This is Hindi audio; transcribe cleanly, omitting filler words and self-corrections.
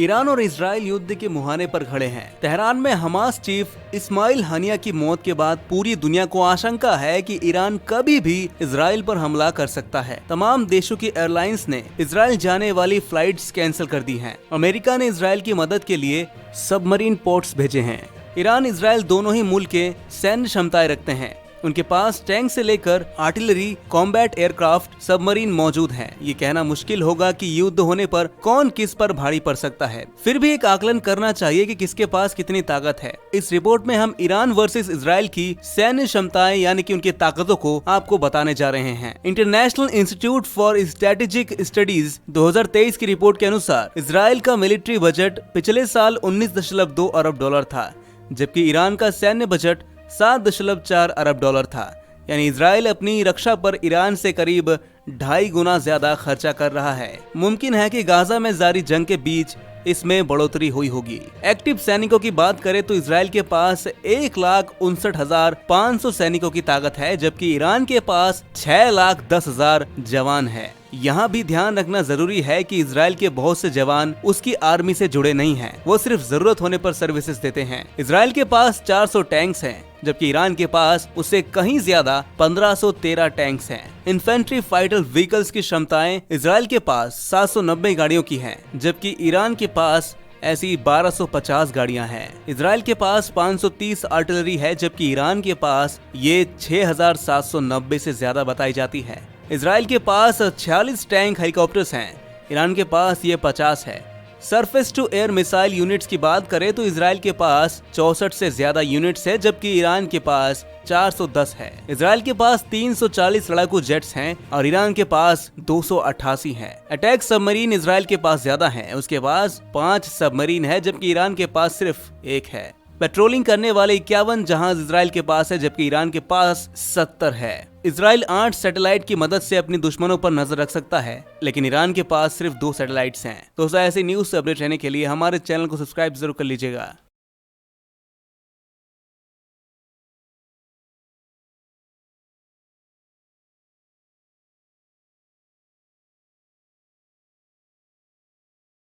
ईरान और इजराइल युद्ध के मुहाने पर खड़े हैं। तेहरान में हमास चीफ इस्माइल हानिया की मौत के बाद पूरी दुनिया को आशंका है कि ईरान कभी भी इजराइल पर हमला कर सकता है। तमाम देशों की एयरलाइंस ने इजराइल जाने वाली फ्लाइट्स कैंसिल कर दी हैं। अमेरिका ने इजराइल की मदद के लिए सबमरीन पोर्ट्स भेजे हैं। ईरान इजराइल दोनों ही मुल्क के सैन्य क्षमताएं रखते हैं। उनके पास टैंक से लेकर आर्टिलरी, कॉम्बैट एयरक्राफ्ट, सबमरीन मौजूद हैं। ये कहना मुश्किल होगा कि युद्ध होने पर कौन किस पर भारी पड़ सकता है। फिर भी एक आकलन करना चाहिए कि किसके पास कितनी ताकत है। इस रिपोर्ट में हम ईरान वर्सेस इजराइल की सैन्य क्षमताएं यानी कि उनकी ताकतों को आपको बताने जा रहे हैं। International institute for strategic studies 2023 की रिपोर्ट के अनुसार इजराइल का मिलिट्री बजट पिछले साल 19.2 अरब डॉलर था, जबकि ईरान का सैन्य बजट 7.4 अरब डॉलर था। यानी इजराइल अपनी रक्षा पर ईरान से करीब 2.5 गुना ज्यादा खर्चा कर रहा है। मुमकिन है कि गाजा में जारी जंग के बीच इसमें बढ़ोतरी हुई होगी। एक्टिव सैनिकों की बात करें तो इजराइल के पास 1,59,500 सैनिकों की ताकत है, जबकि ईरान के पास 6,10,000 जवान है। यहाँ भी ध्यान रखना जरूरी है कि इजराइल के बहुत से जवान उसकी आर्मी से जुड़े नहीं हैं। वो सिर्फ जरूरत होने पर सर्विसेज देते हैं। इजराइल के पास 400 टैंक्स हैं, जबकि ईरान के पास उससे कहीं ज्यादा 1513 टैंक्स हैं। इन्फेंट्री फाइटर व्हीकल्स की क्षमताएं इजराइल के पास 790 गाड़ियों की हैं, जबकि ईरान के पास ऐसी 1250 गाड़ियां हैं। इजराइल के पास 530 आर्टिलरी है, जबकि ईरान के पास ये 6790 से ज्यादा बताई जाती है। इजराइल के पास 46 टैंक हेलीकॉप्टर्स हैं, ईरान के पास ये 50 है। Surface to air missile units की बात करें तो इजराइल के पास 64 से ज्यादा यूनिट्स है, जबकि ईरान के पास 410 है। इजराइल के पास 340 लड़ाकू जेट्स हैं और ईरान के पास 288 हैं। अटैक सबमरीन इजराइल के पास ज्यादा हैं, उसके पास 5 सबमरीन है, जबकि ईरान के पास सिर्फ 1 है। पेट्रोलिंग करने वाले 51 जहाज इजराइल के पास है, जबकि ईरान के पास 70 है। इजराइल 8 सैटेलाइट की मदद से अपने दुश्मनों पर नजर रख सकता है, लेकिन ईरान के पास सिर्फ 2 सैटेलाइट्स हैं। तो ऐसे न्यूज से अपडेट रहने के लिए हमारे चैनल को सब्सक्राइब जरूर कर लीजिएगा।